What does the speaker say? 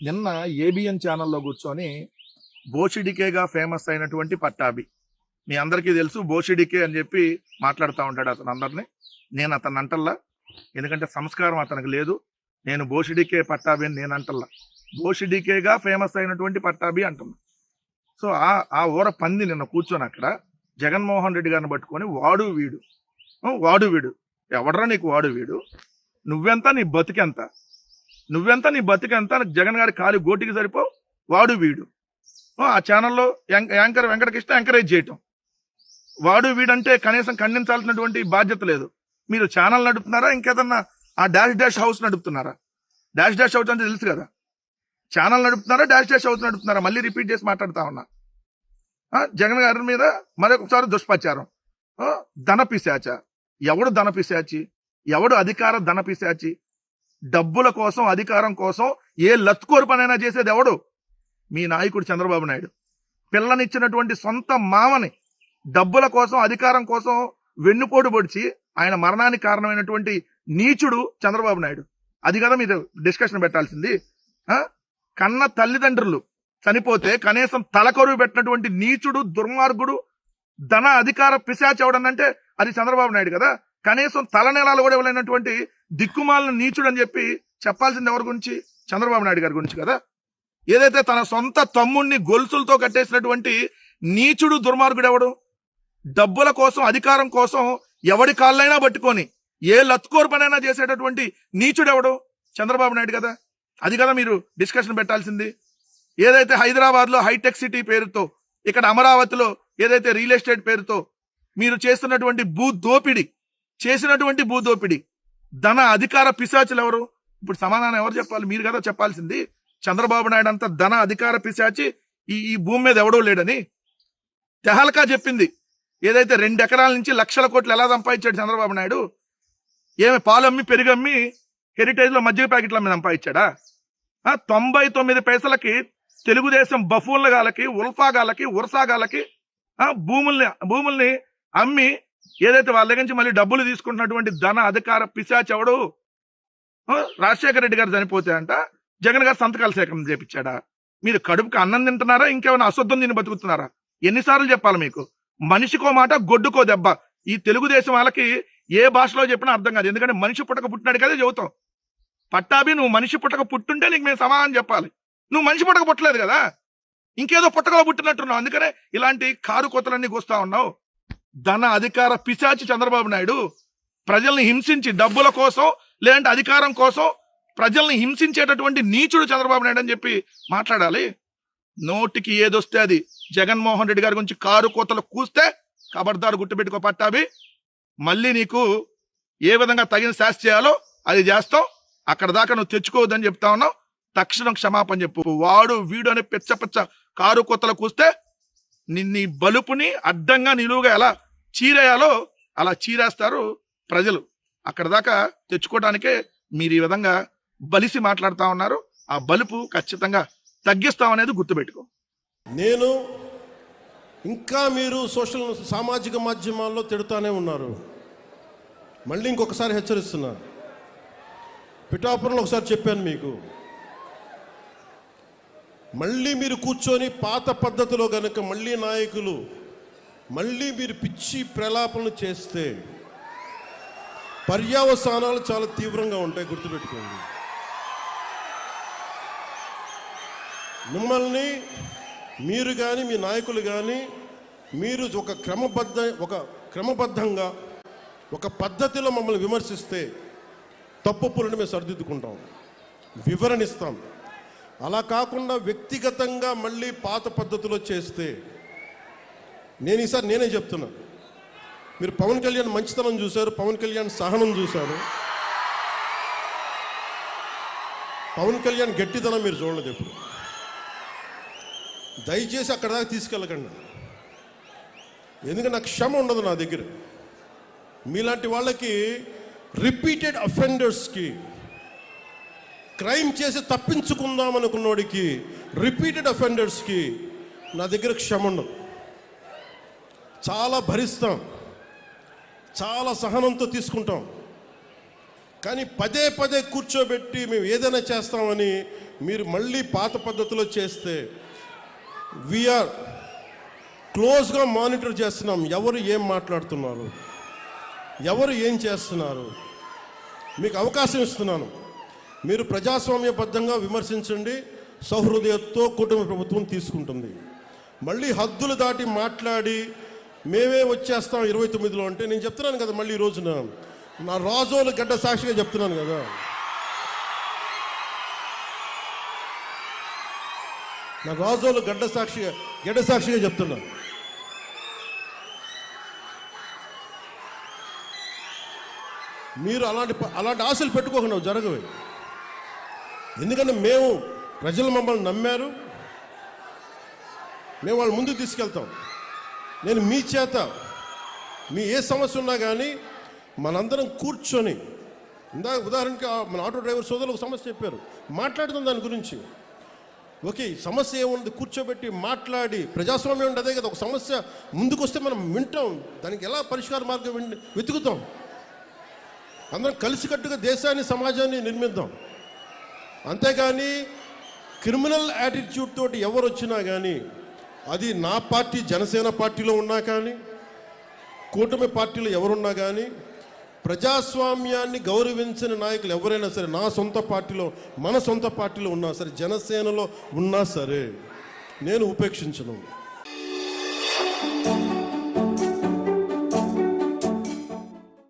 నిన్న ఏబిఎన్ ఛానల్లో కూర్చొని బోషిడికేగా ఫేమస్ అయినటువంటి పట్టాభి, మీ అందరికీ తెలుసు బోషిడికే అని చెప్పి మాట్లాడుతూ ఉంటాడు అతను అందరినీ. నేను అతను అంటల్లా, ఎందుకంటే సంస్కారం అతనికి లేదు. నేను బోషిడికే పట్టాభి అని నేను అంటల్లా, బోషిడికేగా ఫేమస్ అయినటువంటి పట్టాభి అంటున్నా. సో ఆ ఊర పంది నిన్న కూర్చొని అక్కడ జగన్మోహన్ రెడ్డి గారిని పట్టుకొని వాడు వీడు ఎవడరా నీకు వాడు వీడు, నువ్వెంత నీ బతికెంత, జగన్ గారి కాలి గోటికి సరిపో వాడు వీడు. ఆ ఛానల్లో యాంకర్ వెంకటకృష్ణ ఎంకరేజ్ చేయటం, వాడు వీడంటే కనీసం ఖండించాల్సినటువంటి బాధ్యత లేదు. మీరు ఛానల్ నడుపుతున్నారా, ఇంకేదన్నా ఆ డాష్ హౌస్ నడుపుతున్నారా? డాష్ హౌస్ అంటే తెలుసు కదా, ఛానల్ నడుపుతున్నారా, డాష్ హౌస్ నడుపుతున్నారా? మళ్ళీ రిపీట్ చేసి మాట్లాడుతా ఉన్నా. జగన్ గారి మీద మరొకసారి దుష్ప్రచారం, ధన పిశాచ. ఎవడు ధన పిశాచి? ఎవడు అధికార ధన పిశాచి? డబ్బుల కోసం, అధికారం కోసం ఏ లత్కోరు పనైనా చేసేది ఎవడు? మీ నాయకుడు చంద్రబాబు నాయుడు. పిల్లనిచ్చినటువంటి సొంత మామని డబ్బుల కోసం, అధికారం కోసం వెన్నుపోటు పొడిచి ఆయన మరణానికి కారణమైనటువంటి నీచుడు చంద్రబాబు నాయుడు. అది కదా మీరు డిస్కషన్ పెట్టాల్సింది. కన్న తల్లిదండ్రులు చనిపోతే కనీసం తలకొరువు పెట్టినటువంటి నీచుడు, దుర్మార్గుడు, ధన అధికార పిశాచి ఎవడనంటే అది చంద్రబాబు నాయుడు కదా. కనీసం తలనేలాలు కూడా ఇవ్వలేనటువంటి దిక్కుమాలిన నీచుడు అని చెప్పి చెప్పాల్సింది ఎవరి గురించి? చంద్రబాబు నాయుడు గారి గురించి కదా. ఏదైతే తన సొంత తమ్ముడిని గొలుసులతో కట్టేసినటువంటి నీచుడు, దుర్మార్గుడు ఎవడు? డబ్బుల కోసం, అధికారం కోసం ఎవడి కాళ్ళైనా పట్టుకొని ఏ లత్కోరు పనైనా చేసేటటువంటి నీచుడు ఎవడు? చంద్రబాబు నాయుడు కదా. అది కదా మీరు డిస్కషన్ పెట్టాల్సింది. ఏదైతే హైదరాబాద్ లో హైటెక్ సిటీ పేరుతో, ఇక్కడ అమరావతిలో ఏదైతే రియల్ ఎస్టేట్ పేరుతో మీరు చేస్తున్నటువంటి భూదోపిడి, ధన అధికార పిశాచులు ఎవరు? ఇప్పుడు సమాధానం ఎవరు చెప్పాలి? మీరు కదా చెప్పాల్సింది. చంద్రబాబు నాయుడు అంతా ధన అధికార పిశాచి ఈ భూమి మీద ఎవడో లేడని తెహల్కా చెప్పింది. ఏదైతే 2 ఎకరాల నుంచి లక్షల కోట్లు ఎలా సంపాదించాడు చంద్రబాబు నాయుడు? ఏమి పాలమ్మి పెరుగమ్మి హెరిటేజ్ లో మజ్జిగ ప్యాకెట్ల మీద సంపాదించాడా? 99 పైసలకి తెలుగుదేశం బఫూన్లగాలకి, ఉల్ఫాగాలకి, ఉరసాగాలకి భూముల్ని అమ్మి ఏదైతే వాళ్ళ దగ్గర నుంచి మళ్ళీ డబ్బులు తీసుకుంటున్నటువంటి ధన అధికార పిశాచి ఎవడు? రాజశేఖర రెడ్డి గారు చనిపోతే అంట జగన్ గారు సంతకాల సేకరణ చేపించాడా? మీరు కడుపుకి అన్నం తింటున్నారా, ఇంకేమైనా అశుద్ధం తిని బతుకుతున్నారా? ఎన్నిసార్లు చెప్పాలి మీకు? మనిషికో మాట, గొడ్డుకో దెబ్బ. ఈ తెలుగుదేశం వాళ్ళకి ఏ భాషలో చెప్పినా అర్థం కాదు. ఎందుకంటే మనిషి పుట్టక పుట్టినాడు కదా చెబుతాం. పట్టాభి, నువ్వు మనిషి పుట్టక పుట్టుంటే నీకు మేము సమాధానం చెప్పాలి. నువ్వు మనిషి పుట్టక పుట్టలేదు కదా, ఇంకేదో పుట్టకలో పుట్టినట్టున్నావు. అందుకనే ఇలాంటి కారు కొత్తలన్నీ కూస్తా ఉన్నావు. ధన అధికార పిశాచి చంద్రబాబు నాయుడు. ప్రజల్ని హింసించి డబ్బుల కోసం, లేదంటే అధికారం కోసం ప్రజల్ని హింసించేటటువంటి నీచుడు చంద్రబాబు నాయుడు అని చెప్పి మాట్లాడాలి. నోటికి ఏదొస్తే అది జగన్మోహన్ రెడ్డి గారి గురించి కారు కోతలు కూస్తే ఖబర్దారు గుర్తుపెట్టుకో పట్టాభి. మళ్ళీ నీకు ఏ విధంగా తగిన శాస్తి చేయాలో అది చేస్తాం. అక్కడ దాకా నువ్వు తెచ్చుకోవద్దని చెప్తా ఉన్నావు. తక్షణం క్షమాపణ చెప్పు. వాడు వీడు అనే పెచ్చ కారు కొత్తలు కూస్తే నీ బలుపుని అడ్డంగా నిలువుగా ఎలా చీరేయాలో అలా చీరేస్తారు ప్రజలు. అక్కడ దాకా తెచ్చుకోవడానికే మీరు ఈ విధంగా బలిసి మాట్లాడుతా ఉన్నారు. ఆ బలుపు ఖచ్చితంగా తగ్గిస్తామనేది గుర్తుపెట్టుకో. నేను ఇంకా మీరు సామాజిక మాధ్యమాల్లో తిడుతూనే ఉన్నారు. మళ్ళీ ఇంకొకసారి హెచ్చరిస్తున్నా. పిఠాపురంలో ఒకసారి చెప్పాను మీకు, మళ్ళీ మీరు కూర్చొని పాత పద్ధతిలో గనుక మళ్ళీ నాయకులు మళ్ళీ మీరు పిచ్చి ప్రలాపనలు చేస్తే పర్యవసానాలు చాలా తీవ్రంగా ఉంటాయి, గుర్తుపెట్టుకోండి. మిమ్మల్ని మీరు కానీ మీ నాయకులు కానీ మీరు ఒక క్రమబద్ధంగా ఒక పద్ధతిలో మమ్మల్ని విమర్శిస్తే తప్పులను మేము సరిదిద్దుకుంటాం, వివరణిస్తాం. అలా కాకుండా వ్యక్తిగతంగా మళ్ళీ పాత పద్ధతిలో చేస్తే ఈసారి నేనే చెప్తున్నా. మీరు పవన్ కళ్యాణ్ మంచితనం చూశారు, పవన్ కళ్యాణ్ సహనం చూశారు, పవన్ కళ్యాణ్ గట్టితనం మీరు చూడలేదు ఎప్పుడు. దయచేసి అక్కడ దాకా తీసుకెళ్ళకండి. ఎందుకంటే నాకు క్షమ ఉండదు నా దగ్గర. మీలాంటి వాళ్ళకి, రిపీటెడ్ అఫెండర్స్కి, క్రైమ్ చేసి తప్పించుకుందాం అనుకున్నోడికి, రిపీటెడ్ అఫెండర్స్కి నా దగ్గర క్షమ ఉండదు. చాలా భరిస్తాం, చాలా సహనంతో తీసుకుంటాం. కానీ పదే పదే కూర్చోబెట్టి మేము ఏదైనా చేస్తామని మీరు మళ్ళీ పాత పద్ధతిలో చేస్తే వీఆర్ క్లోజ్గా మానిటర్ చేస్తున్నాం. ఎవరు ఏం మాట్లాడుతున్నారు, ఎవరు ఏం చేస్తున్నారు, మీకు అవకాశం ఇస్తున్నాను. మీరు ప్రజాస్వామ్యబద్ధంగా విమర్శించండి. సహృదయతో కూటమి ప్రభుత్వం తీసుకుంటుంది. మళ్ళీ హద్దులు దాటి మాట్లాడి మేమే వచ్చేస్తాం 29లో అంటే నేను చెప్తున్నాను కదా, మళ్ళీ ఈ రోజున నా రాజోలు గడ్డ సాక్షిగా చెప్తున్నాను కదా. నా రాజోలు గడ్డ సాక్షిగా చెప్తున్నా. మీరు అలాంటి ఆశలు పెట్టుకోకుండా జరగవు. ఎందుకంటే మేము ప్రజలు మమ్మల్ని నమ్మారు, మేము వాళ్ళ ముందుకు తీసుకెళ్తాం. నేను మీ చేత మీ ఏ సమస్య ఉన్నా కానీ మనందరం కూర్చొని, ఉదాహరణకి మన ఆటో డ్రైవర్ సోదరులు ఒక సమస్య చెప్పారు, మాట్లాడుతాం దాని గురించి. ఓకే, సమస్య ఏముంది కూర్చోబెట్టి మాట్లాడి, ప్రజాస్వామ్యం అంటే అదే కదా. ఒక సమస్య ముందుకు వస్తే మనం వింటాం, దానికి ఎలా పరిష్కార మార్గం వెతుకుతాం. అందరం కలిసికట్టుగా దేశాన్ని సమాజాన్ని నిర్మిద్దాం. అంతేగాని క్రిమినల్ యాటిట్యూడ్ తోటి ఎవరు వచ్చినా కానీ, అది నా పార్టీ జనసేన పార్టీలో ఉన్నా కానీ, కూటమి పార్టీలో ఎవరున్నా కానీ, ప్రజాస్వామ్యాన్ని గౌరవించని నాయకులు ఎవరైనా సరే, నా సొంత పార్టీలో, మన సొంత పార్టీలో ఉన్నా సరే, జనసేనలో ఉన్నా సరే, నేను ఉపేక్షించను.